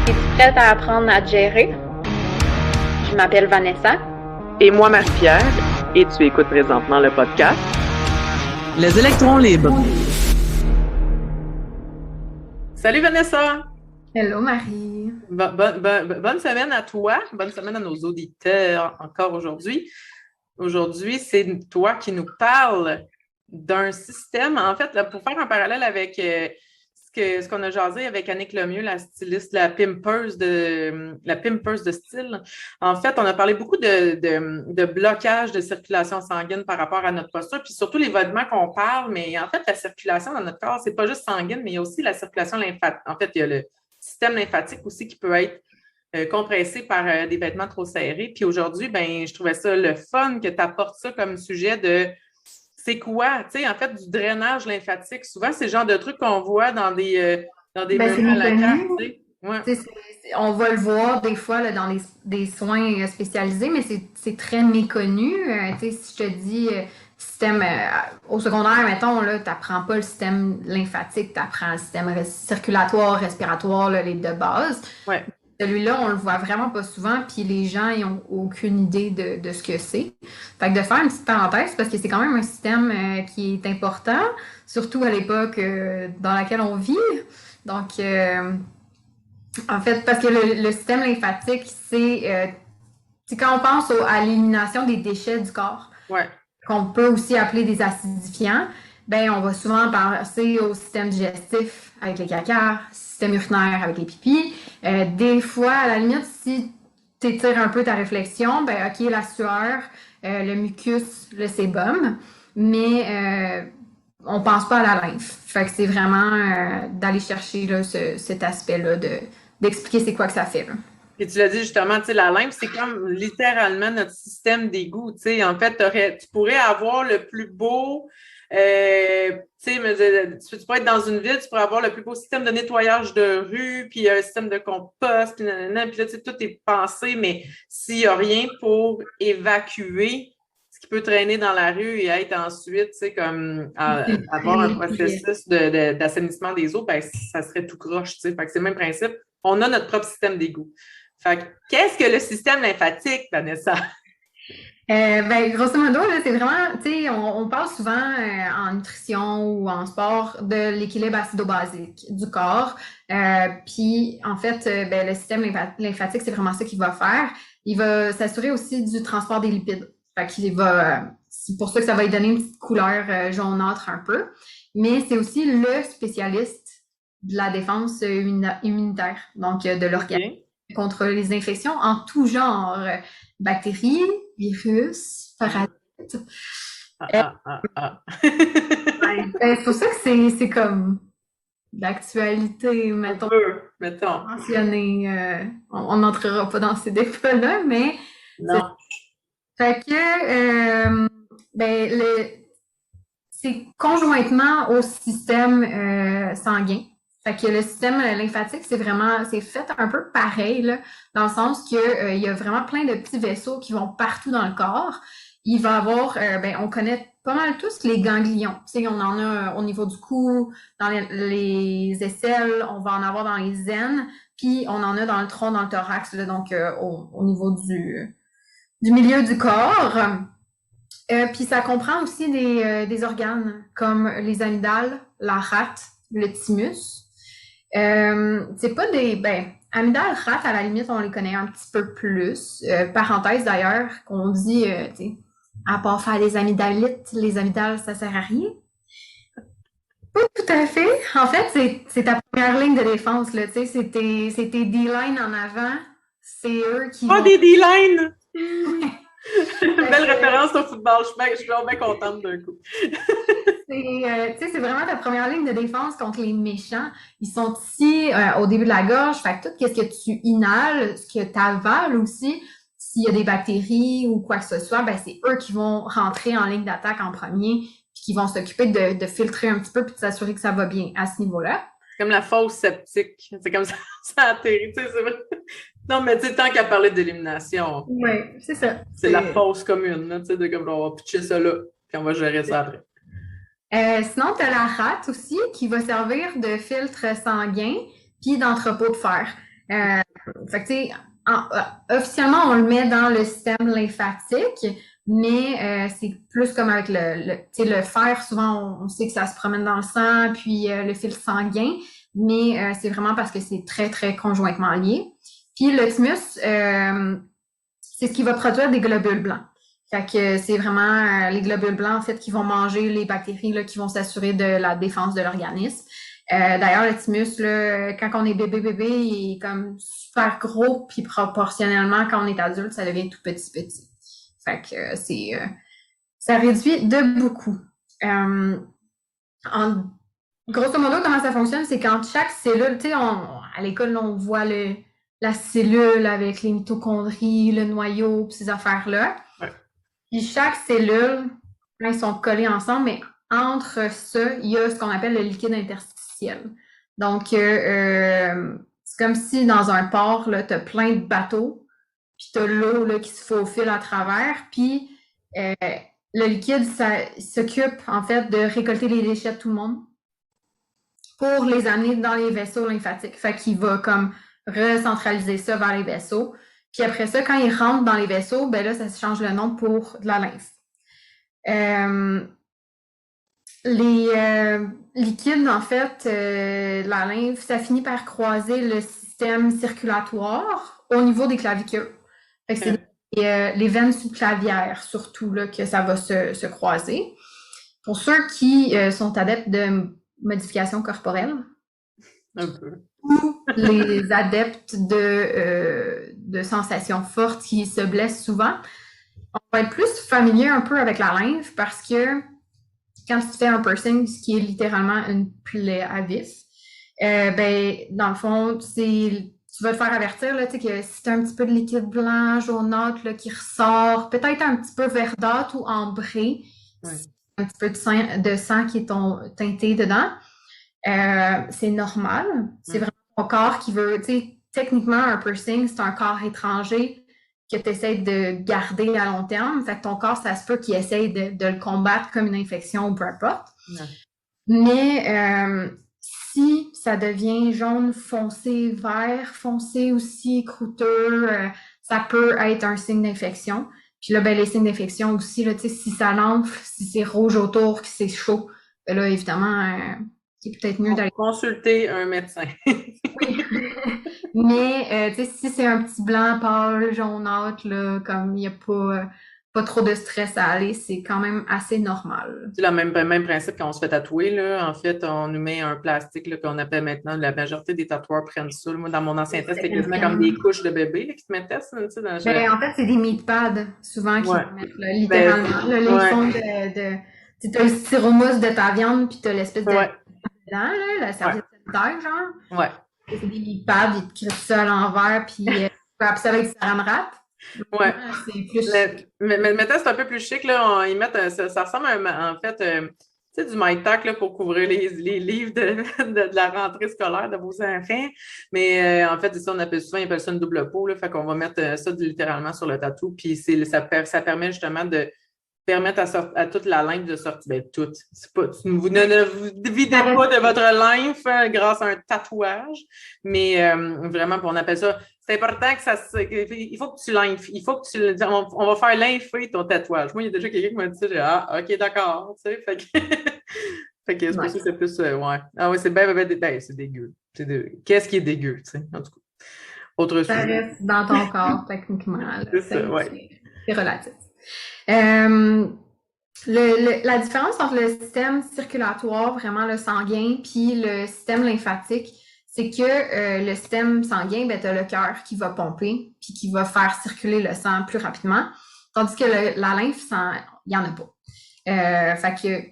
Es-tu prête à apprendre à te gérer? Je m'appelle Vanessa. Et moi, Marie-Pierre, et tu écoutes présentement le podcast Les électrons libres. Salut Vanessa! Hello Marie! Bonne semaine à toi, bonne semaine à nos auditeurs encore aujourd'hui. Aujourd'hui, c'est toi qui nous parles d'un système, en fait, là, pour faire un parallèle avec ce qu'on a jasé avec Annick Lemieux, la styliste, la pimpeuse de style. En fait, on a parlé beaucoup de blocage de circulation sanguine par rapport à notre posture, puis surtout l'événement qu'on parle, mais en fait, la circulation dans notre corps, c'est pas juste sanguine, mais il y a aussi la circulation lymphatique. En fait, il y a le système lymphatique aussi qui peut être compressé par des vêtements trop serrés. Puis aujourd'hui, ben, je trouvais ça le fun que tu apportes ça comme sujet de c'est quoi, tu sais, en fait, du drainage lymphatique. Souvent, c'est le genre de trucs qu'on voit dans des menus à la carte, tu sais. Ouais. On va le voir des fois là, dans des soins spécialisés, mais c'est très méconnu. Tu sais, si je te dis système au secondaire, mettons, tu n'apprends pas le système lymphatique, tu apprends le système circulatoire, respiratoire, là, les deux bases. Ouais. Celui-là, on le voit vraiment pas souvent, puis les gens n'ont aucune idée de ce que c'est. Fait que de faire une petite parenthèse, parce que c'est quand même un système qui est important, surtout à l'époque dans laquelle on vit. Donc, en fait, parce que le système lymphatique, c'est quand on pense à l'élimination des déchets du corps, ouais. Qu'on peut aussi appeler des acidifiants, ben on va souvent penser au système digestif avec les caca, système urinaire avec les pipis. Des fois, à la limite, si tu étires un peu ta réflexion, ben OK, la sueur, le mucus, le sébum, mais on pense pas à la lymphe. Fait que c'est vraiment d'aller chercher là, cet aspect-là, d'expliquer c'est quoi que ça fait. Là. Et tu l'as dit justement, tu sais, la lymphe, c'est comme littéralement notre système d'égout. Tu sais, en fait, tu pourrais avoir le plus beau, tu sais, tu pourrais être dans une ville, tu pourrais avoir le plus beau système de nettoyage de rue, puis un système de compost, puis nanana, puis là, tu sais, tout est pensé, mais s'il n'y a rien pour évacuer ce qui peut traîner dans la rue et être ensuite, tu sais, comme avoir un processus d'assainissement des eaux, ben ça serait tout croche, tu sais. Fait que c'est le même principe. On a notre propre système d'égout. Fait que, qu'est-ce que le système lymphatique, Vanessa? Ben, grosso modo, là, c'est vraiment, tu sais, on parle souvent en nutrition ou en sport de l'équilibre acido-basique du corps. Puis, en fait, ben, le système lymphatique, c'est vraiment ça qu'il va faire. Il va s'assurer aussi du transport des lipides. Fait qu'il va, c'est pour ça que ça va lui donner une petite couleur jaunâtre un peu. Mais c'est aussi le spécialiste de la défense immunitaire, donc de l'organisme. Okay. Contre les infections en tout genre, bactéries, virus, parasites. C'est pour ça que c'est comme d'actualité, mettons. Mentionné. On n'entrera pas dans ces débats-là, mais non. Fait que c'est conjointement au système sanguin. Fait que le système lymphatique, c'est fait un peu pareil, là, dans le sens que il y a vraiment plein de petits vaisseaux qui vont partout dans le corps. Il va avoir, on connaît pas mal tous les ganglions. Tu sais, on en a au niveau du cou, dans les aisselles, on va en avoir dans les aines, puis on en a dans le tronc, dans le thorax, là, donc au niveau du milieu du corps. Puis ça comprend aussi des organes comme les amygdales, la rate, le thymus. C'est pas amygdales, rate, à la limite, on les connaît un petit peu plus. Parenthèse d'ailleurs, qu'on dit, tu sais, à part faire des amygdalites, les amygdales, ça sert à rien. Pas tout à fait. En fait, c'est ta première ligne de défense, là, tu sais, c'est tes D-line en avant. C'est eux qui vont... des D-line! Belle référence au football. Je suis bien contente d'un coup. C'est vraiment ta première ligne de défense contre les méchants. Ils sont ici au début de la gorge. Fait que tout ce que tu inhales, ce que tu avales aussi, s'il y a des bactéries ou quoi que ce soit, ben c'est eux qui vont rentrer en ligne d'attaque en premier, puis qui vont s'occuper de filtrer un petit peu puis de s'assurer que ça va bien à ce niveau-là. C'est comme la fosse septique. C'est comme ça atterrit. Tu sais, c'est vrai. Non, mais tu sais, tant qu'à parler d'élimination. Oui, c'est ça. C'est la fosse commune, là, tu sais, de comme on va pitcher ça là, puis on va gérer ça après. Sinon, tu as la rate aussi qui va servir de filtre sanguin puis d'entrepôt de fer. Fait que, tu sais, officiellement, on le met dans le système lymphatique, mais c'est plus comme avec tu sais, le fer, souvent, on sait que ça se promène dans le sang, puis le fil sanguin, mais c'est vraiment parce que c'est très, très conjointement lié. Puis le thymus, c'est ce qui va produire des globules blancs. Fait que c'est vraiment les globules blancs, en fait, qui vont manger les bactéries, là, qui vont s'assurer de la défense de l'organisme. D'ailleurs, le thymus, là, quand on est bébé, il est comme super gros, puis proportionnellement, quand on est adulte, ça devient tout petit. Fait que ça réduit de beaucoup. Grosso modo, comment ça fonctionne, c'est quand chaque cellule, tu sais, à l'école, là, on voit la cellule avec les mitochondries, le noyau, puis ces affaires-là. Ouais. Puis chaque cellule, là, ils sont collés ensemble, mais entre ça, il y a ce qu'on appelle le liquide interstitiel. Donc, c'est comme si dans un port, là, tu as plein de bateaux, puis tu as l'eau là, qui se faufile à travers, puis le liquide, ça s'occupe en fait de récolter les déchets de tout le monde pour les amener dans les vaisseaux lymphatiques. Fait qu'il va comme recentraliser ça vers les vaisseaux. Puis après ça, quand ils rentrent dans les vaisseaux, ben là, ça se change le nom pour de la lymphe. Les liquides, en fait, la lymphe, ça finit par croiser le système circulatoire au niveau des clavicules. Fait que c'est les veines subclavières, surtout, là, que ça va se croiser. Pour ceux qui sont adeptes de modification corporelle, un peu, ou les adeptes de sensations fortes qui se blessent souvent, on va être plus familier un peu avec la lymphe parce que quand tu fais un piercing, ce qui est littéralement une plaie à vis, ben, dans le fond, tu vas te faire avertir là, que si tu as un petit peu de liquide blanc, jaunâtre là, qui ressort, peut-être un petit peu verdâtre ou ambré, ouais. Un petit peu de sang qui est teinté dedans, c'est normal. C'est vraiment ton corps qui veut, tu sais, techniquement, un piercing, c'est un corps étranger que tu essaies de garder à long terme. Fait que ton corps, ça se peut qu'il essaye de le combattre comme une infection ou peu importe. Ouais. Mais si ça devient jaune foncé, vert foncé aussi, croûteux, ça peut être un signe d'infection. Puis là, ben, les signes d'infection aussi, là, si ça l'enfle, si c'est rouge autour, que c'est chaud, ben là, évidemment, c'est peut-être mieux d'aller consulter un médecin. Oui. Mais si c'est un petit blanc pâle, jaunâtre, là, comme il n'y a pas trop de stress à aller, c'est quand même assez normal. C'est le même principe quand on se fait tatouer. Là. En fait, on nous met un plastique là, qu'on appelle maintenant, la majorité des tatoueurs prennent ça. Moi, dans mon ancien test, c'était quasiment comme des couches de bébé là, qui te mettaient. Ben, en fait, c'est des meat pads, souvent, qui vont mettre, là, littéralement. Ben, là, ils font tu as le styromousse de ta viande, puis tu as l'espèce de dedans, là, la serviette sanitaire, genre. Ouais. C'est des meat pads, ils te crient ça à l'envers, puis tu peux appeler ça avec du saran wrap. Ouais. C'est plus mais maintenant, c'est un peu plus chic. Là. Ils mettent, ça ressemble en fait, tu sais, du MyTac là, pour couvrir les livres de la rentrée scolaire de vos enfants. Mais en fait, c'est ça, ils appellent ça une double peau. Là, fait qu'on va mettre ça littéralement sur le tatou. Puis ça permet justement de permettre à toute la lymphe de sortir. Ben, toute. Vous ne vous videz pas de votre lymphe grâce à un tatouage. Mais vraiment, on appelle ça. C'est important que il faut que tu lymphes. Il faut que tu. On va faire lympher ton tatouage. Moi, il y a déjà quelqu'un qui m'a dit ça. OK, d'accord. Tu sais, fait que c'est pour ça que c'est plus. Ouais. Ah oui, c'est c'est dégueu. Qu'est-ce qui est dégueu, tu sais, en tout cas. Autre chose. Ça reste dans ton corps, techniquement. C'est ça, ouais. C'est relatif. La différence entre le système circulatoire, vraiment le sanguin, puis le système lymphatique, c'est que le système sanguin, ben, tu as le cœur qui va pomper, puis qui va faire circuler le sang plus rapidement, tandis que la lymphe, il n'y en a pas. Fait que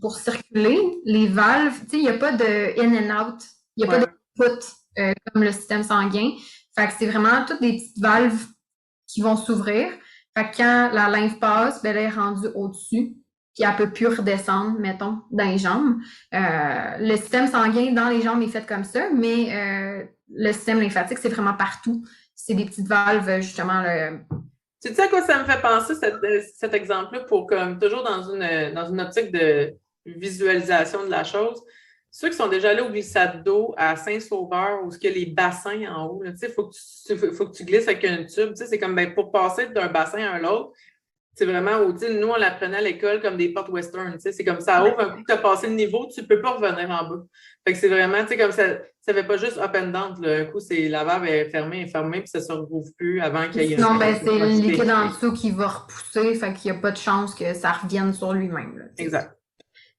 pour circuler, les valves, tu sais, il n'y a pas de in and out, il n'y a pas de put comme le système sanguin. Fait que c'est vraiment toutes des petites valves qui vont s'ouvrir. Fait que quand la lymphe passe, ben, elle est rendue au-dessus, puis elle peut plus redescendre, mettons, dans les jambes. Le système sanguin dans les jambes est fait comme ça, mais le système lymphatique, c'est vraiment partout. C'est des petites valves, justement. Tu sais à quoi ça me fait penser, cet exemple-là, pour comme toujours dans une optique de visualisation de la chose? ceux qui sont déjà allés au glissade d'eau à Saint-Sauveur, où il y a les bassins en haut, il faut que tu glisses avec un tube. C'est comme pour passer d'un bassin à un autre. C'est vraiment, nous, on l'apprenait à l'école comme des portes western. C'est comme ça ouvre, un coup que tu as passé le niveau, tu ne peux pas revenir en bas. Fait que c'est vraiment, comme ça ne fait pas juste up and down. Là. Un coup, la valve est fermée, puis ça ne se rouvre plus avant qu'il y ait non, c'est le liquide en dessous qui va repousser, fait qu'il n'y a pas de chance que ça revienne sur lui-même. Là, exact.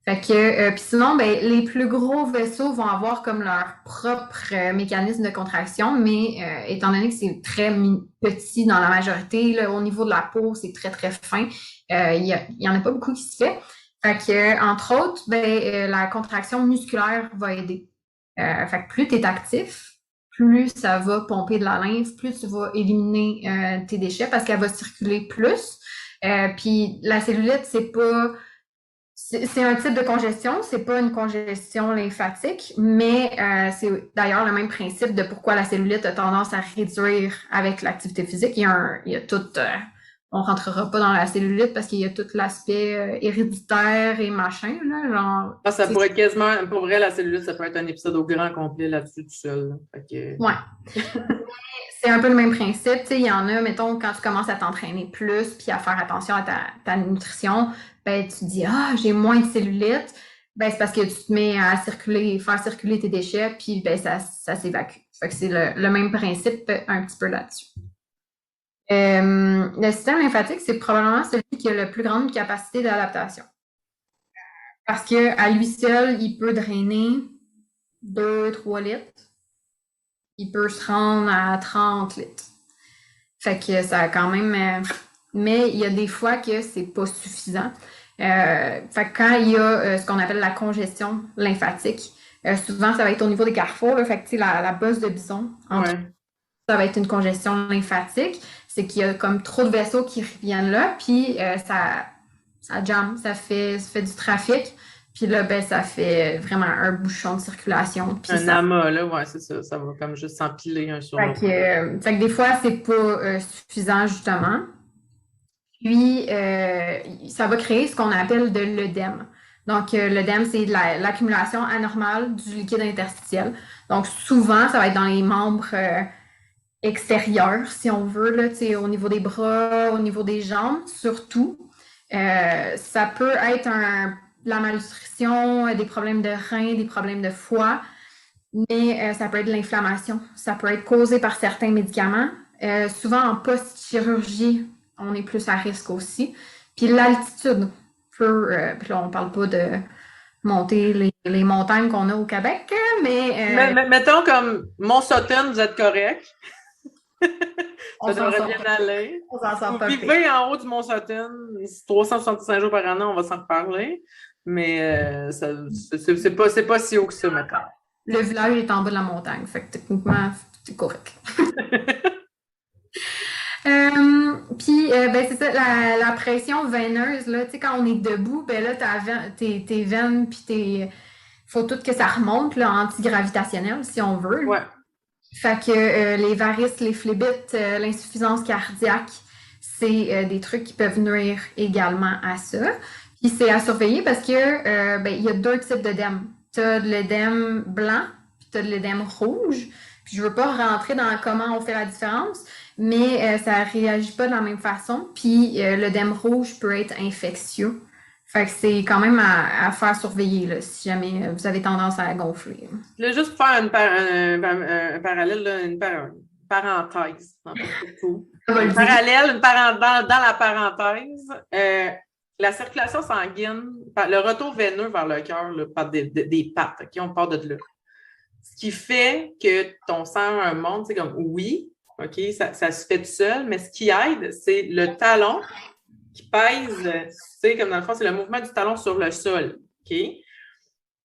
Fait que, puis sinon, les plus gros vaisseaux vont avoir comme leur propre mécanisme de contraction, mais étant donné que c'est très petit dans la majorité, là, au niveau de la peau, c'est très, très fin. Il y en a pas beaucoup qui se fait. Fait que, entre autres, la contraction musculaire va aider. Fait que plus tu es actif, plus ça va pomper de la lymphe, plus tu vas éliminer tes déchets parce qu'elle va circuler plus. Puis la cellulite, c'est un type de congestion, c'est pas une congestion lymphatique, mais c'est d'ailleurs le même principe de pourquoi la cellulite a tendance à réduire avec l'activité physique. Il y a tout, on rentrera pas dans la cellulite parce qu'il y a tout l'aspect héréditaire et machin, là, genre. Ça pourrait être quasiment, pour vrai, la cellulite, ça peut être un épisode au grand complet là-dessus tout seul. Là. Fait que... Ouais. C'est un peu le même principe. Il y en a, mettons, quand tu commences à t'entraîner plus puis à faire attention à ta nutrition, tu te dis « Ah, j'ai moins de cellulite ». C'est parce que tu te mets à faire circuler tes déchets, puis ça s'évacue. Fait que c'est le même principe un petit peu là-dessus. Le système lymphatique, c'est probablement celui qui a la plus grande capacité d'adaptation. Parce qu'à lui seul, il peut drainer 2-3 litres. Il peut se rendre à 30 litres. Fait que ça a quand même... mais il y a des fois que c'est pas suffisant. Fait que quand il y a ce qu'on appelle la congestion lymphatique, souvent ça va être au niveau des carrefours. Là, fait que la bosse de bison, ça va être une congestion lymphatique. C'est qu'il y a comme trop de vaisseaux qui reviennent là, puis ça jamme, ça fait du trafic. Puis là, ça fait vraiment un bouchon de circulation. Un amas, là, ouais, c'est ça. Ça va comme juste s'empiler un sur l'autre. Fait que des fois, c'est pas suffisant, justement. Puis, ça va créer ce qu'on appelle de l'œdème. Donc, l'œdème, c'est l'accumulation anormale du liquide interstitiel. Donc, souvent, ça va être dans les membres extérieurs, si on veut, là, au niveau des bras, au niveau des jambes, surtout. Ça peut être la malnutrition, des problèmes de reins, des problèmes de foie, mais ça peut être de l'inflammation. Ça peut être causé par certains médicaments. Souvent, en post-chirurgie, on est plus à risque aussi. Puis l'altitude peut... puis là, on ne parle pas de monter les montagnes qu'on a au Québec, mais mettons comme Mont-Sutton, vous êtes correct. Ça devrait bien aller. On s'en sort pas. Vous vivez en haut du Mont-Sutton, 365 jours par an, on va s'en reparler. Mais c'est pas si haut que ça maintenant. Le village est en bas de la montagne, fait que techniquement, c'est correct. Puis, c'est ça, la pression veineuse, là, tu sais, quand on est debout, là, tes veines, puis faut tout que ça remonte, là, antigravitationnel, si on veut. Ouais. Fait que les varices, les phlébites, l'insuffisance cardiaque, c'est des trucs qui peuvent nuire également à ça. Puis c'est à surveiller parce que il y a 2 types d'œdème. Tu as de l'œdème blanc, puis tu as de l'œdème rouge. Puis je veux pas rentrer dans comment on fait la différence, mais ça réagit pas de la même façon. Puis l'œdème rouge peut être infectieux. Fait que c'est quand même à faire surveiller là, si jamais vous avez tendance à gonfler. Je voulais juste faire un parallèle, là, une parenthèse. Dans la parenthèse. La circulation sanguine, le retour veineux vers le cœur par des pattes, okay? On part de là. Ce qui fait que ton sang monte, c'est comme oui, OK, ça se fait tout seul, mais ce qui aide, c'est le talon qui pèse, tu sais, comme dans le fond, c'est le mouvement du talon sur le sol. OK?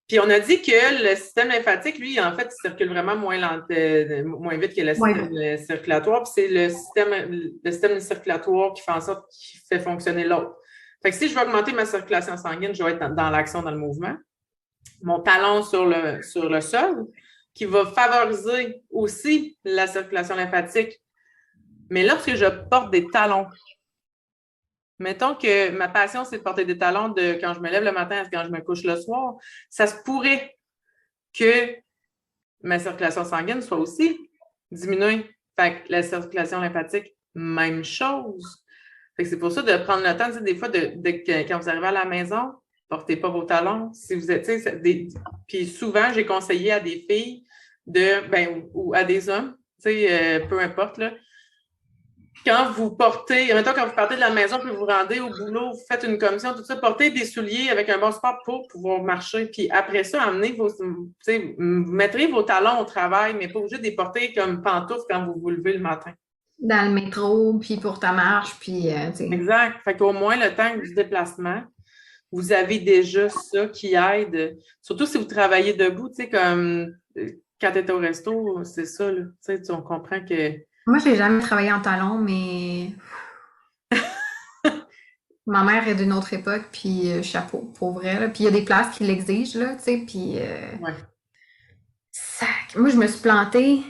Puis on a dit que le système lymphatique, lui, en fait, il circule vraiment moins vite que le système circulatoire. Puis c'est le système circulatoire qui fait en sorte qu'il fait fonctionner l'autre. Fait que si je veux augmenter ma circulation sanguine, je vais être dans l'action, dans le mouvement. Mon talon sur le sol, qui va favoriser aussi la circulation lymphatique. Mais lorsque je porte des talons, mettons que ma passion, c'est de porter des talons de quand je me lève le matin à quand je me couche le soir, ça se pourrait que ma circulation sanguine soit aussi diminuée. Fait que la circulation lymphatique, même chose. Fait que c'est pour ça de prendre le temps, tu sais, des fois, quand vous arrivez à la maison, portez pas vos talons. Si vous êtes, tu sais, puis souvent, j'ai conseillé à des filles ou à des hommes, tu sais, peu importe, là, quand vous partez de la maison puis vous vous rendez au boulot, vous faites une commission, tout ça, portez des souliers avec un bon sport pour pouvoir marcher. Puis après ça, vous mettrez vos talons au travail, mais pas obligé de les porter comme pantoufles quand vous vous levez le matin. Dans le métro, puis pour ta marche, puis tu sais. Exact. Fait qu'au moins, le temps du déplacement, vous avez déjà ça qui aide. Surtout si vous travaillez debout, tu sais, comme quand tu es au resto, c'est ça, là. Tu sais, on comprend que... Moi, j'ai jamais travaillé en talons, mais ma mère est d'une autre époque, puis chapeau, pour vrai, là. Puis il y a des places qui l'exigent, là, tu sais, puis Ouais. Moi, je me suis plantée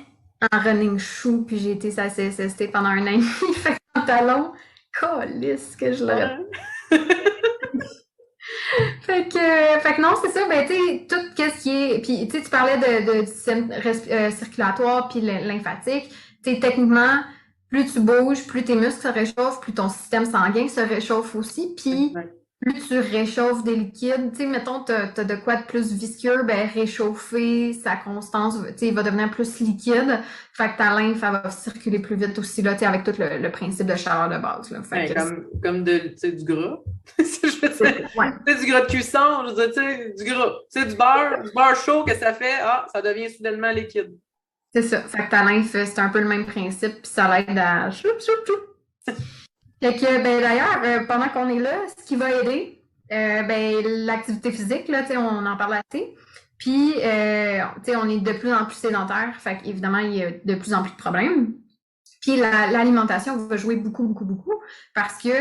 en running shoe, puis j'ai été sa CSST pendant 1 an et demi, fait qu'en talons, calisse que je l'aurais. Fait que non, c'est ça, ben tu sais, tout ce qui est... Puis tu sais, tu parlais du système circulatoire puis lymphatique. Tu sais, techniquement, plus tu bouges, plus tes muscles se réchauffent, plus ton système sanguin se réchauffe aussi, puis plus tu réchauffes des liquides. Tu sais, mettons, t'as de quoi de plus visqueux, ben réchauffer sa constance, tu sais, il va devenir plus liquide. Fait que ta lymphe, elle va circuler plus vite aussi, là, tu sais, avec tout le principe de chaleur de base, là. Fait que comme du gras. Je veux dire, ouais. Du gras de cuisson, je veux dire, tu sais, du gras. Tu sais, du beurre chaud que ça fait, ça devient soudainement liquide. C'est ça. Fait que ta lymphe, c'est un peu le même principe, puis ça l'aide à choup. Fait que, ben d'ailleurs, pendant qu'on est là, ce qui va aider, l'activité physique, là, tu sais, on en parle assez. Puis, tu sais, on est de plus en plus sédentaire, fait qu'évidemment, il y a de plus en plus de problèmes. Puis, l'alimentation va jouer beaucoup, parce que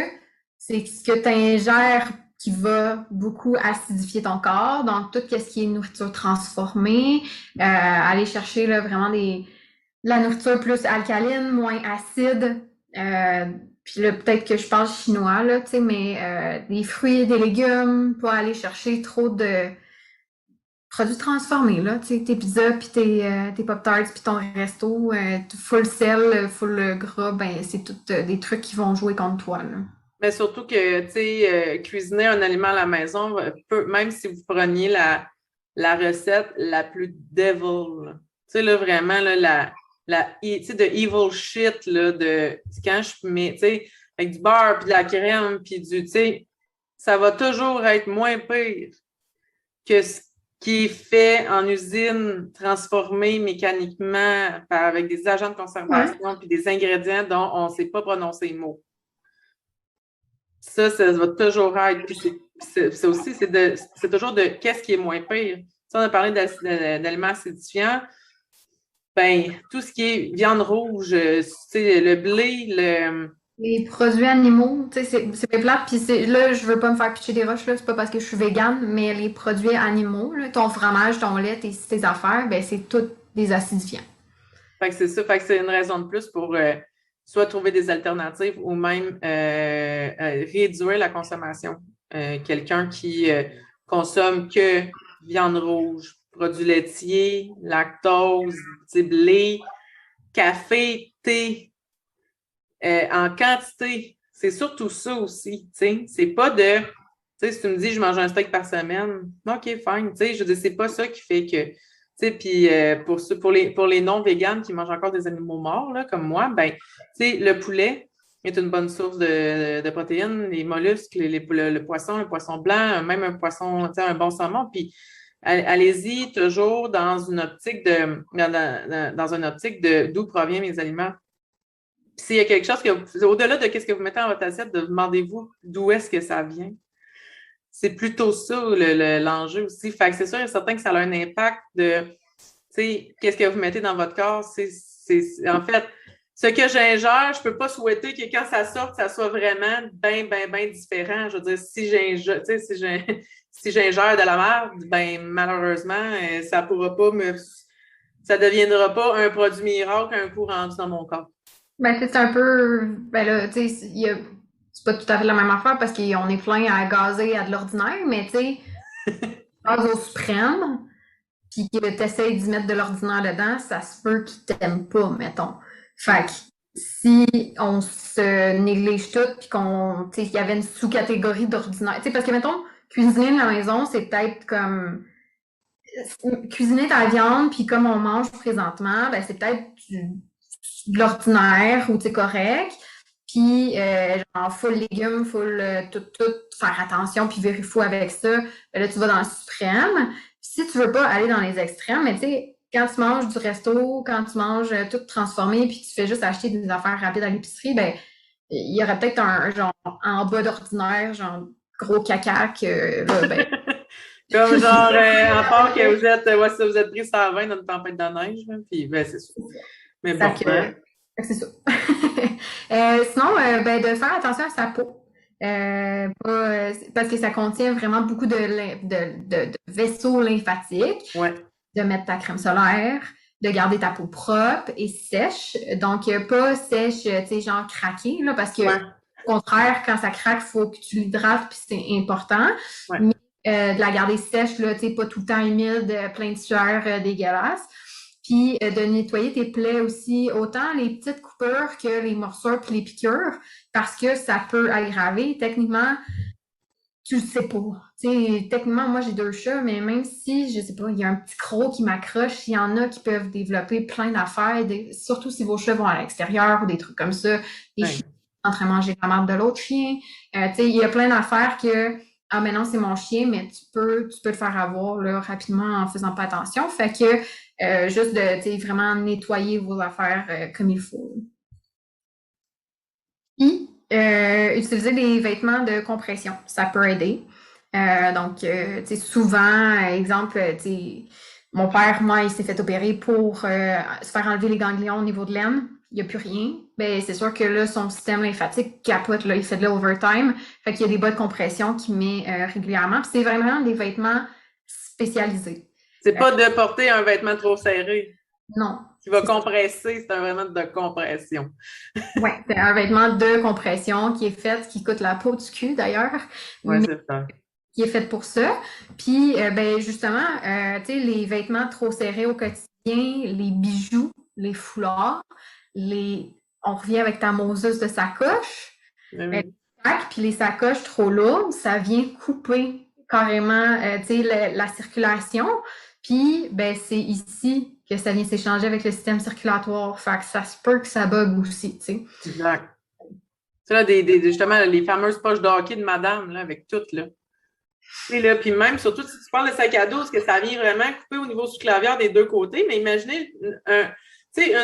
c'est ce que tu ingères qui va beaucoup acidifier ton corps. Donc, tout ce qui est nourriture transformée, aller chercher là, vraiment la nourriture plus alcaline, moins acide. Puis là, peut-être que je parle chinois, là, tu sais, mais des fruits, des légumes, pas aller chercher trop de produits transformés, là, tu sais, tes pizzas, puis tes Pop-Tarts, puis ton resto, full sel, full gras, ben c'est tout des trucs qui vont jouer contre toi, là. Mais surtout que, tu sais, cuisiner un aliment à la maison, même si vous preniez la recette la plus devil, tu sais, là, vraiment, là, tu sais, de evil shit, là, quand je mets, tu sais, avec du beurre, puis de la crème, puis tu sais, ça va toujours être moins pire que ce qui est fait en usine, transformé mécaniquement avec des agents de conservation, puis des ingrédients dont on ne sait pas prononcer les mots. Ça va toujours être. Puis c'est aussi, c'est toujours de qu'est-ce qui est moins pire. Si on a parlé d'aliments acidifiants, ben, tout ce qui est viande rouge, le blé, les produits animaux, tu sais, c'est plate, puis là, je veux pas me faire pitcher des roches, là, c'est pas parce que je suis végane, mais les produits animaux, là, ton fromage, ton lait, tes affaires, ben, c'est tout des acidifiants. Fait que c'est ça, fait que c'est une raison de plus pour soit trouver des alternatives ou même réduire la consommation. Quelqu'un qui consomme que viande rouge, produits laitiers, lactose, blé, café, thé, en quantité. C'est surtout ça aussi, tu sais. C'est pas de, tu sais, si tu me dis je mange un steak par semaine, OK, fine, tu sais, je veux dire, c'est pas ça qui fait que, tu sais, puis pour les non-véganes qui mangent encore des animaux morts, là, comme moi, ben, tu sais, le poulet est une bonne source de protéines, les mollusques, le poisson blanc, même un poisson, tu sais, un bon saumon, puis allez-y toujours dans une optique d'où proviennent mes aliments. S'il y a quelque chose au-delà de ce que vous mettez dans votre assiette, demandez-vous d'où est-ce que ça vient. C'est plutôt ça l'enjeu aussi. Fait que c'est sûr et certain que ça a un impact de, tu sais, qu'est-ce que vous mettez dans votre corps. C'est en fait, ce que j'ingère, je peux pas souhaiter que quand ça sorte, ça soit vraiment bien différent. Je veux dire, si j'ingère de la merde, ben malheureusement, ça deviendra pas un produit miracle un coup rendu dans mon corps. Ben, c'est un peu, ben là, tu sais, c'est pas tout à fait la même affaire parce qu'on est plein à gazer à de l'ordinaire, mais tu sais, gaz au suprême, puis que tu essaies d'y mettre de l'ordinaire dedans, ça se peut qu'ils t'aiment pas, mettons. Fait que si on se néglige tout, puis il y avait une sous-catégorie d'ordinaire, parce que, mettons, cuisiner de la maison, c'est peut-être comme cuisiner ta viande, puis comme on mange présentement, ben c'est peut-être de l'ordinaire ou correct. Puis, genre, full légumes, full tout, faire attention, puis vérifier avec ça. Ben là, tu vas dans le suprême. Puis, si tu veux pas aller dans les extrêmes, mais tu sais, quand tu manges du resto, quand tu manges tout transformé, puis tu fais juste acheter des affaires rapides à l'épicerie, ben il y aurait peut-être un genre en bas d'ordinaire, genre gros caca que là, ben. Comme genre, à part que vous êtes pris 120 dans une tempête de neige, là, puis ben c'est ça. Mais bon, c'est ça. Sinon, ben, de faire attention à sa peau. Parce que ça contient vraiment beaucoup de vaisseaux lymphatiques. Ouais. De mettre ta crème solaire, de garder ta peau propre et sèche. Donc, pas sèche, tu sais, genre craquée, là, parce que, au contraire, quand ça craque, il faut que tu l'hydrates, puis c'est important. Ouais. Mais de la garder sèche, là, tu sais, pas tout le temps humide, plein de sueur dégueulasse. Puis de nettoyer tes plaies aussi, autant les petites coupures que les morsures puis les piqûres, parce que ça peut aggraver. Techniquement, tu le sais pas. Tu sais, techniquement, moi, j'ai 2 chats, mais même si, je sais pas, il y a un petit croc qui m'accroche, il y en a qui peuvent développer plein d'affaires, surtout si vos chats vont à l'extérieur ou des trucs comme ça. Les chiens sont en train de manger la marde de l'autre chien. Tu sais, il y a plein d'affaires que, ah, mais non, c'est mon chien, mais tu peux le faire avoir, là, rapidement en faisant pas attention. Fait que, juste de, tu sais, vraiment nettoyer vos affaires comme il faut. Puis, utiliser des vêtements de compression, ça peut aider. Donc, tu sais, souvent, exemple, tu sais, mon père, moi, il s'est fait opérer pour se faire enlever les ganglions au niveau de l'aine. Il n'y a plus rien. Ben, c'est sûr que là, son système lymphatique capote, là, il fait de l'overtime. Fait qu'il y a des bas de compression qu'il met régulièrement. Puis c'est vraiment des vêtements spécialisés. C'est pas de porter un vêtement trop serré. Non. Qui va compresser, c'est un vêtement de compression. Oui, c'est un vêtement de compression qui est fait, qui coûte la peau du cul d'ailleurs. Oui, c'est ça. Qui est fait pour ça. Puis, ben justement, tu sais, les vêtements trop serrés au quotidien, les bijoux, les foulards, on revient avec ta Moses de sacoche. Oui. Puis les sacoches trop lourdes, ça vient couper carrément, tu sais, la circulation. Puis, ben c'est ici que ça vient s'échanger avec le système circulatoire. Fait que ça se peut que ça bug aussi, tu sais. Exact. C'est là, justement, les fameuses poches de hockey de madame, là, avec toutes, là. Et là, puis même, surtout si tu parles de sac à dos, parce que ça vient vraiment couper au niveau sous-clavière des deux côtés, mais imaginez, tu sais,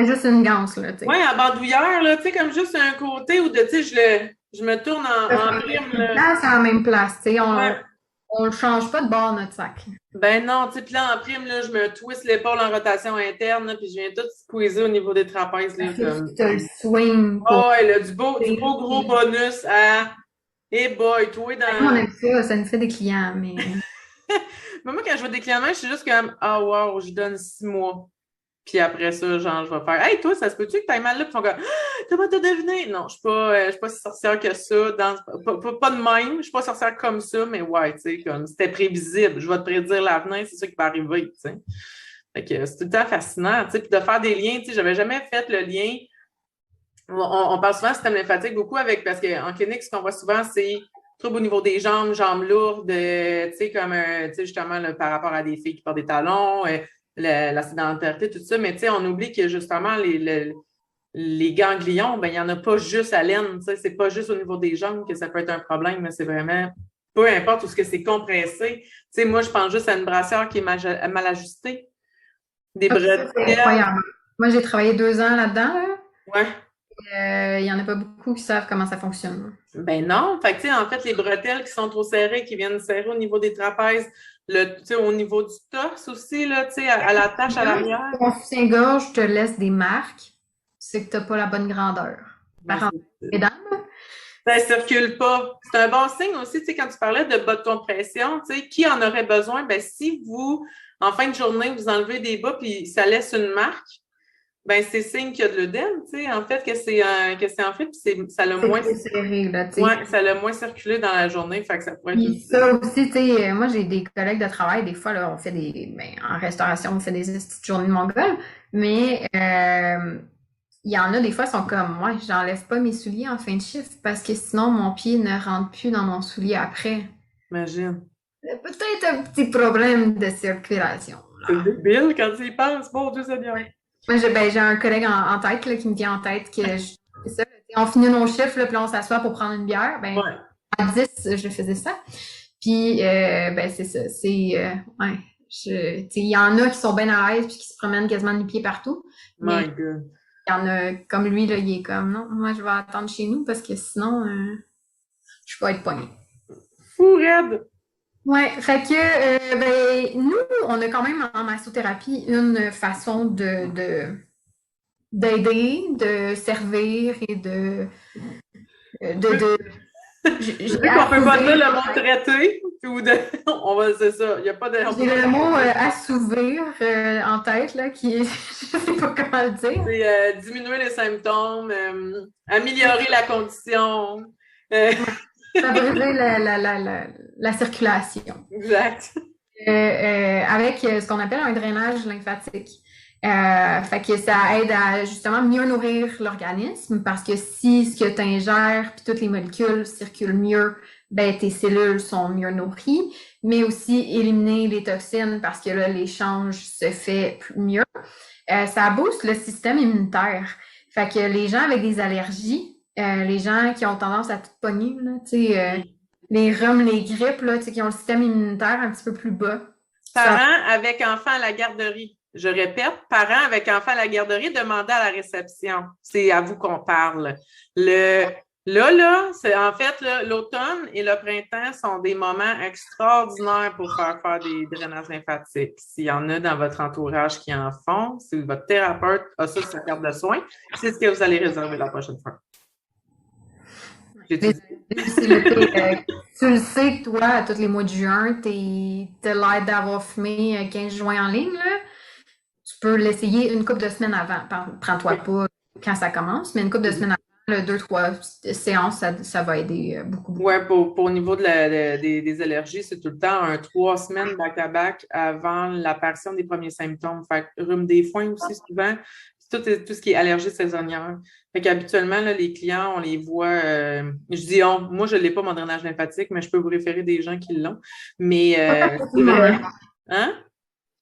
juste une ganse, là, tu sais. Oui, à bandoulière, là, tu sais, comme juste un côté où, tu sais, je me tourne en prime, là. C'est à la même place, tu sais, on ne change pas de bord, notre sac. Ben non, tu sais, puis là, en prime, là, je me twist l'épaule en rotation interne, là, puis je viens tout squeezer au niveau des trapèzes, là. Tu le swing. Oh, ouais, là, du beau gros bonus à... Hey boy, toi, dans... On aime ça nous fait des clients, mais... Mais moi, quand je vois des clients, je suis juste comme, ah, wow, je donne 6 mois. Puis après ça, genre, je vais faire, hey, toi, ça se peut-tu que t'ailles mal là? Puis ils font comme, ah, comment t'as deviné? Non, je suis pas si sorcière que ça. Pas de même, je suis pas sorcière comme ça, mais ouais, tu sais, comme, c'était prévisible. Je vais te prédire l'avenir, c'est ça qui va arriver, tu sais. Fait que c'est tout le temps fascinant, tu sais. Puis de faire des liens, tu sais, j'avais jamais fait le lien. On parle souvent de système lymphatique beaucoup avec, parce qu'en clinique, ce qu'on voit souvent, c'est troubles au niveau des jambes lourdes, tu sais, comme, tu sais, justement, là, par rapport à des filles qui portent des talons, la sédentarité, tout ça, mais tu sais, on oublie que justement, les ganglions, ben il n'y en a pas juste à l'aine, tu sais, c'est pas juste au niveau des jambes que ça peut être un problème, c'est vraiment, peu importe où ce que c'est compressé. Tu sais, moi, je pense juste à une brassière qui est mal ajustée. Des bretelles. C'est incroyable. Moi, j'ai travaillé 2 ans là-dedans, là. Ouais. Il n'y en a pas beaucoup qui savent comment ça fonctionne. Ben non. Fait que, tu sais, en fait, les bretelles qui sont trop serrées, qui viennent serrer au niveau des trapèzes, tu sais, au niveau du torse aussi, là, tu sais, à la tâche à l'arrière. Ton soutien-gorge te laisse des marques, c'est que tu n'as pas la bonne grandeur. Mesdames? Ça ne circule pas. C'est un bon signe aussi, tu sais, quand tu parlais de bas de compression, tu sais, qui en aurait besoin? Ben, si vous, en fin de journée, vous enlevez des bas puis ça laisse une marque, Ben, c'est signe qu'il y a de l'œdème, tu sais, en fait, que c'est en fait, puis ça l'a C'est moins, très serré, là, tu sais. ouais, ça l'a moins circulé dans la journée, fait que ça pourrait être Puis une... ça aussi, tu sais, moi, j'ai des collègues de travail, des fois, là, on fait en restauration, on fait des petites journées de Mongol, mais il y en a des fois, qui sont comme, moi, j'enlève pas mes souliers en fin de shift parce que sinon, mon pied ne rentre plus dans mon soulier après. Imagine. Peut-être un petit problème de circulation. C'est débile quand tu y penses. Bon Dieu Seigneur. Moi, j'ai un collègue en tête là, qui me vient en tête que c'est ça. On finit nos chiffres, là, puis là, on s'assoit pour prendre une bière. Ben, Ouais. à 10, je faisais ça. Puis, ben, c'est ça. Ouais. Il y en a qui sont bien à l'aise puis qui se promènent quasiment les pieds partout. My Mais God. il y en a comme lui, là, il est comme, non, moi, je vais attendre chez nous parce que sinon, je vais être poignée. Fou raide. Ouais, fait que ben nous, on a quand même en massothérapie une façon d'aider, de servir et de Vu qu'on peut pas dire le mot traiter, ou de... c'est ça, il n'y a pas de... J'ai le mot assouvir en tête, là, qui est, je sais pas comment le dire. C'est diminuer les symptômes, améliorer la condition. Favoriser la circulation. Exact. Avec ce qu'on appelle un drainage lymphatique. Fait que ça aide à justement mieux nourrir l'organisme parce que si ce que tu ingères puis toutes les molécules circulent mieux, ben tes cellules sont mieux nourries, mais aussi éliminer les toxines parce que là l'échange se fait mieux. Ça booste le système immunitaire. Fait que les gens avec des allergies, les gens qui ont tendance à tout pogner, là, tu sais, les rhumes, les grippes, là, tu sais, qui ont le système immunitaire un petit peu plus bas. Parents avec enfants à la garderie. Je répète, parents avec enfants à la garderie, demandez à la réception. C'est à vous qu'on parle. Là, c'est en fait l'automne et le printemps sont des moments extraordinaires pour faire des drainages lymphatiques. S'il y en a dans votre entourage qui en font, si votre thérapeute a ça sur sa carte de soins, c'est ce que vous allez réserver la prochaine fois. Tu le sais que toi, à tous les mois de juin, t'as l'air d'avoir fumé 15 joints en ligne, là. Tu peux l'essayer une couple de semaines avant. Prends-toi pas quand ça commence, mais une couple de semaines avant, 2-3 séances, ça va aider beaucoup. Oui, pour au niveau des allergies, c'est tout le temps 3 semaines back-à-back avant l'apparition des premiers symptômes. Fait que rhume des foins aussi souvent. Tout ce qui est allergie saisonnière. Fait qu'habituellement, là, les clients, on les voit. Je dis moi, je ne l'ai pas, mon drainage lymphatique, mais je peux vous référer des gens qui l'ont. Mais hein?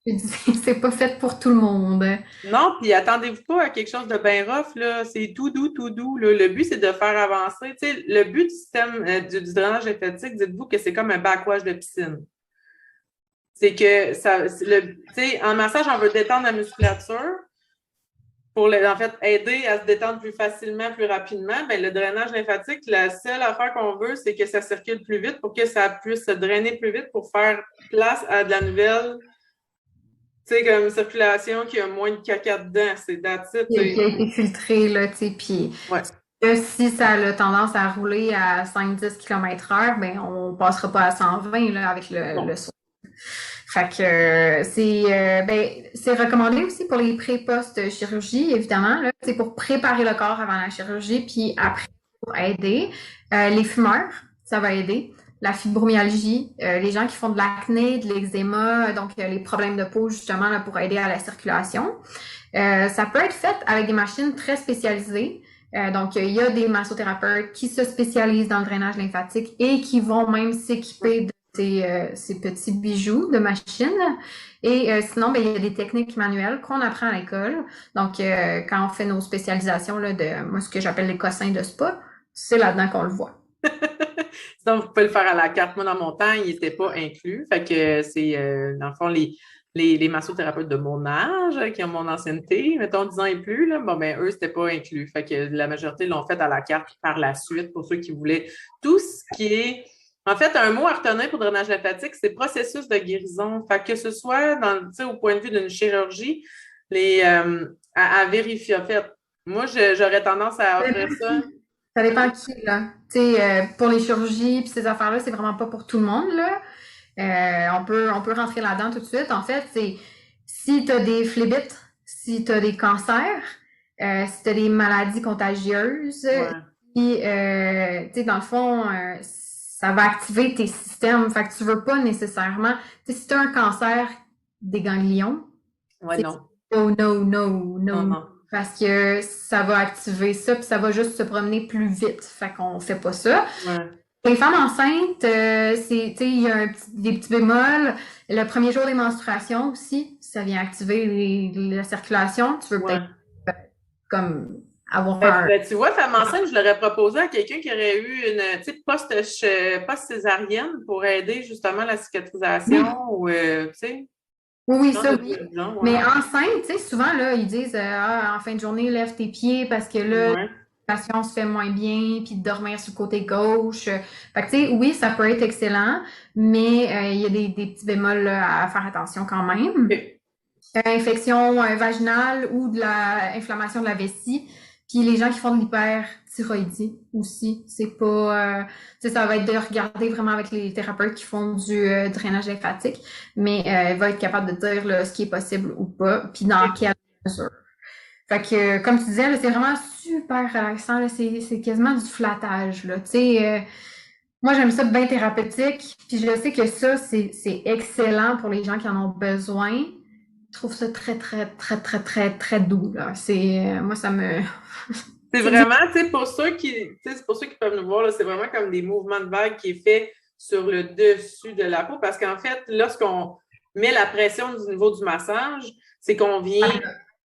C'est pas fait pour tout le monde. Non, puis attendez-vous pas à quelque chose de bien rough, là. C'est tout doux, tout doux. Là. Le but, c'est de faire avancer. Tu sais, le but du système du drainage lymphatique, dites-vous que c'est comme un backwash de piscine. C'est que tu sais, en massage, on veut détendre la musculature. Pour en fait aider à se détendre plus facilement, plus rapidement, bien, le drainage lymphatique, la seule affaire qu'on veut, c'est que ça circule plus vite pour que ça puisse se drainer plus vite pour faire place à de la nouvelle, tu sais, comme circulation qui a moins de caca dedans. C'est that's it. Qui a été filtré, là, tu sais, puis si ça a tendance à rouler à 5-10 km/h, ben on passera pas à 120 là, avec le son. Fait que c'est recommandé aussi pour les pré-post-chirurgie, évidemment, là, c'est pour préparer le corps avant la chirurgie, puis après pour aider. Les fumeurs, ça va aider. La fibromyalgie, les gens qui font de l'acné, de l'eczéma, donc les problèmes de peau, justement, là, pour aider à la circulation. Ça peut être fait avec des machines très spécialisées. Donc, il y a des massothérapeutes qui se spécialisent dans le drainage lymphatique et qui vont même s'équiper de ces petits bijoux de machine. Et sinon, ben, il y a des techniques manuelles qu'on apprend à l'école. Donc, quand on fait nos spécialisations là, de moi, ce que j'appelle les cossins de spa, c'est là-dedans qu'on le voit. Sinon, vous pouvez le faire à la carte. Moi, dans mon temps, il n'était pas inclus. Fait que c'est, dans le fond, les massothérapeutes de mon âge, qui ont mon ancienneté, mettons 10 ans et plus, là, bon, ben, eux, c'était pas inclus. Fait que la majorité l'ont fait à la carte par la suite pour ceux qui voulaient tout ce qui est. En fait, un mot à retenir pour drainage lymphatique, c'est processus de guérison. Fait que ce soit au point de vue d'une chirurgie, à vérifier. En fait, moi, j'aurais tendance à offrir ça. Ça dépend qui, là. Tu sais, pour les chirurgies puis ces affaires-là, c'est vraiment pas pour tout le monde, là. On peut rentrer là-dedans tout de suite. En fait, c'est si tu as des phlébites, si tu as des cancers, si tu as des maladies contagieuses, puis, tu sais, dans le fond, ça va activer tes systèmes. Fait que tu veux pas nécessairement... Tu sais, si tu as un cancer des ganglions, non. Non. Parce que ça va activer ça, puis ça va juste se promener plus vite. Fait qu'on fait pas ça. Les femmes enceintes, il y a des petits bémols. Le premier jour des menstruations aussi, ça vient activer la circulation. Tu veux peut-être comme avoir tu vois, femme enceinte, je l'aurais proposé à quelqu'un qui aurait eu une post-césarienne pour aider justement la cicatrisation ou, tu sais. Oui, ça, oui. Mais enceinte, tu sais, souvent, là, ils disent en fin de journée, lève tes pieds parce que là, la circulation se fait moins bien, puis de dormir sur le côté gauche. Fait que, tu sais, oui, ça peut être excellent, mais il y a des petits bémols là, à faire attention quand même. Infection vaginale ou de l'inflammation de la vessie. Puis les gens qui font de l'hyperthyroïdie aussi, c'est pas... ça va être de regarder vraiment avec les thérapeutes qui font du drainage lymphatique, mais elle va être capable de dire là, ce qui est possible ou pas, puis dans quelle mesure. Fait que, comme tu disais, là, c'est vraiment super relaxant, là, c'est quasiment du flattage, là, tu sais... moi, j'aime ça bien thérapeutique, puis je sais que ça, c'est excellent pour les gens qui en ont besoin. Je trouve ça très, très, très, très, très, très doux, là. Moi, ça me... C'est vraiment, tu sais, pour ceux qui peuvent nous voir, là, c'est vraiment comme des mouvements de vague qui est fait sur le dessus de la peau, parce qu'en fait, lorsqu'on met la pression du niveau du massage, c'est qu'on vient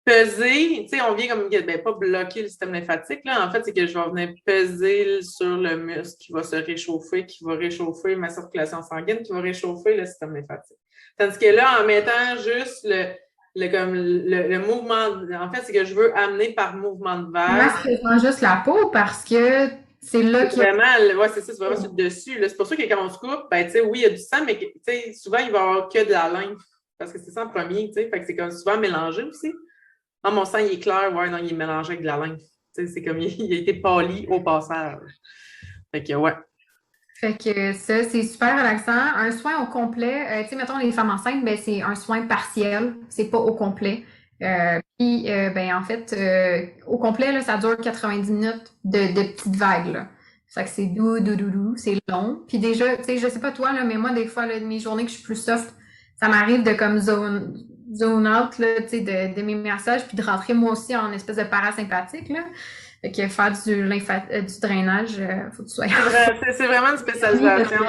peser, tu sais, on vient comme, pas bloquer le système lymphatique, là. En fait, c'est que je vais venir peser sur le muscle qui va se réchauffer, qui va réchauffer ma circulation sanguine, qui va réchauffer le système lymphatique. Tandis que là, en mettant juste le mouvement, en fait, c'est que je veux amener par mouvement de vague. Moi, c'est vraiment juste la peau parce que c'est là que... Vraiment, c'est vraiment sur le dessus. C'est pour ça que quand on se coupe, ben, tu sais, oui, il y a du sang, mais tu sais, souvent, il va y avoir que de la lymphe parce que c'est ça en premier, tu sais, fait que c'est comme souvent mélangé aussi. Ah, mon sang, il est clair, ouais, non, il est mélangé avec de la lymphe. Tu sais, c'est comme il a été pâli au passage. Fait que, ouais. Fait que ça, c'est super relaxant. Un soin au complet, tu sais, mettons les femmes enceintes, ben c'est un soin partiel, c'est pas au complet. Puis, ben en fait, au complet, là, ça dure 90 minutes de petites vagues, là. Fait que c'est doux, c'est long. Puis déjà, tu sais, je sais pas toi, là, mais moi, des fois, là, mes journées que je suis plus soft, ça m'arrive de comme zone out, là, tu sais, de mes massages, puis de rentrer moi aussi en espèce de parasympathique, là. Fait que faire du drainage, faut que tu sois... C'est vraiment une spécialisation.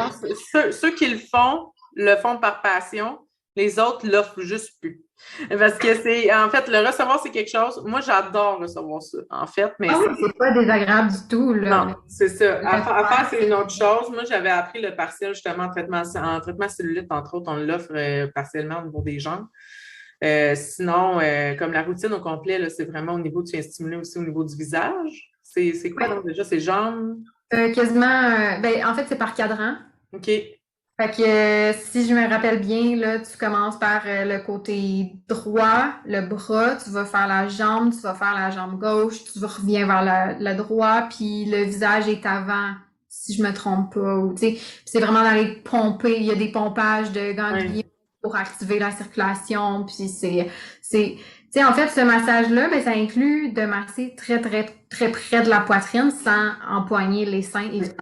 Ceux qui le font par passion. Les autres l'offrent juste plus. Parce que en fait, le recevoir, c'est quelque chose. Moi, j'adore recevoir ça, en fait. Mais c'est pas désagréable du tout, là. Non, c'est ça. À faire, c'est une autre chose. Moi, j'avais appris le partiel, justement, en traitement cellulite, entre autres, on l'offre partiellement au niveau des jambes. Sinon, comme la routine au complet, là, c'est vraiment au niveau, tu viens stimuler aussi au niveau du visage. C'est quoi donc déjà, ces jambes? Quasiment, en fait, c'est par cadran. OK. Fait que si je me rappelle bien, là, tu commences par le côté droit, le bras, tu vas faire la jambe, tu vas faire la jambe gauche, tu reviens vers le droit, puis le visage est avant, si je me trompe pas. Ou, c'est vraiment d'aller pomper, il y a des pompages de ganglions pour activer la circulation, puis en fait, ce massage-là, ben, ça inclut de masser très, très, très près de la poitrine sans empoigner les seins, évidemment.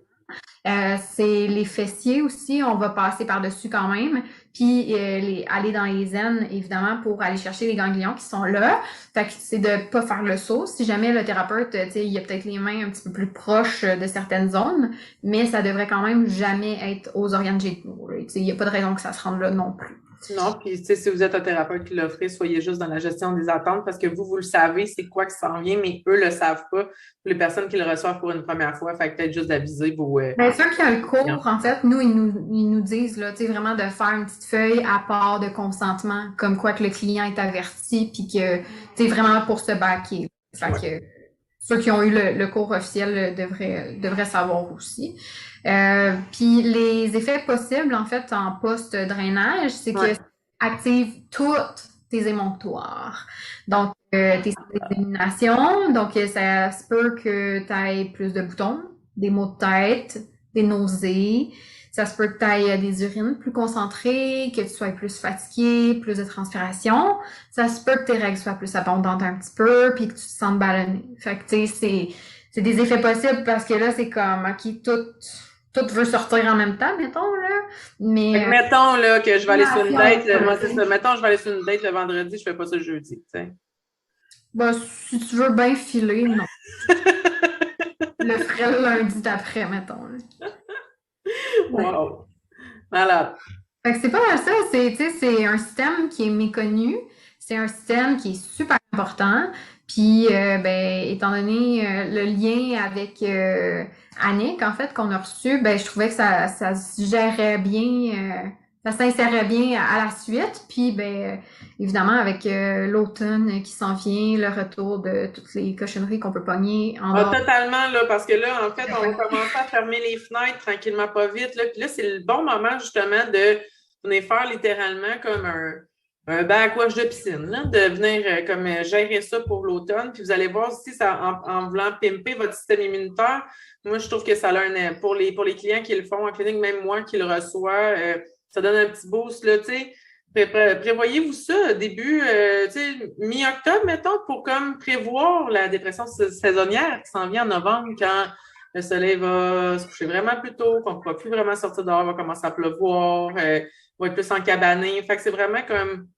C'est les fessiers aussi, on va passer par-dessus quand même, puis aller dans les aines, évidemment, pour aller chercher les ganglions qui sont là. Fait que c'est de pas faire le saut. Si jamais le thérapeute, il a peut-être les mains un petit peu plus proches de certaines zones, mais ça devrait quand même jamais être aux organes génitaux. Il n'y a pas de raison que ça se rende là non plus. Non, puis si vous êtes un thérapeute qui l'offre, soyez juste dans la gestion des attentes parce que vous le savez, c'est quoi qui s'en vient, mais eux le savent pas. Les personnes qui le reçoivent pour une première fois, fait que peut-être juste d'aviser vos... ceux qui ont le cours, en fait, nous, ils nous disent là, vraiment de faire une petite feuille à part de consentement, comme quoi que le client est averti, puis que, vraiment pour se baquer. Fait que ceux qui ont eu le cours officiel devraient savoir aussi. Puis les effets possibles, en fait, en post-drainage, c'est que ça active toutes tes émonctoires. Donc, tes éliminations. Donc, ça se peut que tu aies plus de boutons, des maux de tête, des nausées. Ça se peut que tu ailles des urines plus concentrées, que tu sois plus fatigué, plus de transpiration. Ça se peut que tes règles soient plus abondantes un petit peu, puis que tu te sentes ballonné. Fait que, tu sais, c'est des effets possibles parce que là, c'est comme, OK, tout veut sortir en même temps, mettons, là. Mais, mettons, là, que je vais aller sur une date, moi, c'est ouais. ça. Mettons, je vais aller sur une date le vendredi, je fais pas ça le jeudi, tu sais. Bah, si tu veux bien filer, non. Le ferai le lundi d'après, mettons, là. Ouais. Wow. Malade. Fait que c'est pas mal ça, tu sais, c'est un système qui est méconnu, c'est un système qui est super important, puis ben, étant donné le lien avec Annick, en fait, qu'on a reçu, ben, je trouvais que ça se gérait bien, ça s'insérait bien à la suite, puis ben, évidemment, avec l'automne qui s'en vient, le retour de toutes les cochonneries qu'on peut pogner en dehors. Totalement, là, parce que là, en fait, on va commencer à fermer les fenêtres tranquillement, pas vite, là. Puis là, c'est le bon moment, justement, de venir faire littéralement comme un backwash de piscine, là, de venir comme gérer ça pour l'automne. Puis vous allez voir si ça, en voulant pimper votre système immunitaire, moi, je trouve que ça a pour les clients qui le font en clinique, même moi qui le reçois, ça donne un petit boost, là, tu sais. Prévoyez-vous ça début, mi-octobre, mettons, pour comme prévoir la dépression saisonnière qui s'en vient en novembre quand le soleil va se coucher vraiment plus tôt, qu'on ne pourra plus vraiment sortir dehors, va commencer à pleuvoir, va être plus encabané. Fait que c'est vraiment comme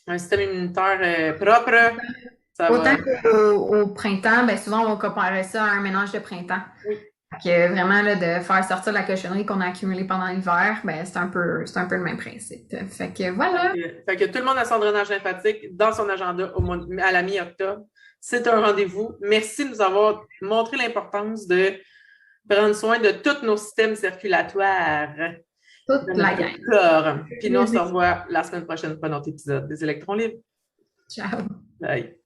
un système immunitaire propre. Ça Autant va... qu'au printemps, ben souvent on va comparer ça à un ménage de printemps. Oui. Fait que vraiment là, de faire sortir la cochonnerie qu'on a accumulée pendant l'hiver, ben c'est un peu le même principe. Fait que voilà. Fait que tout le monde a son drainage lymphatique dans son agenda à la mi-octobre. C'est un rendez-vous. Merci de nous avoir montré l'importance de prendre soin de tous nos systèmes circulatoires. Toute la gang. Corps. Puis nous, on se revoit la semaine prochaine pour un autre épisode des Électrons libres. Ciao. Bye.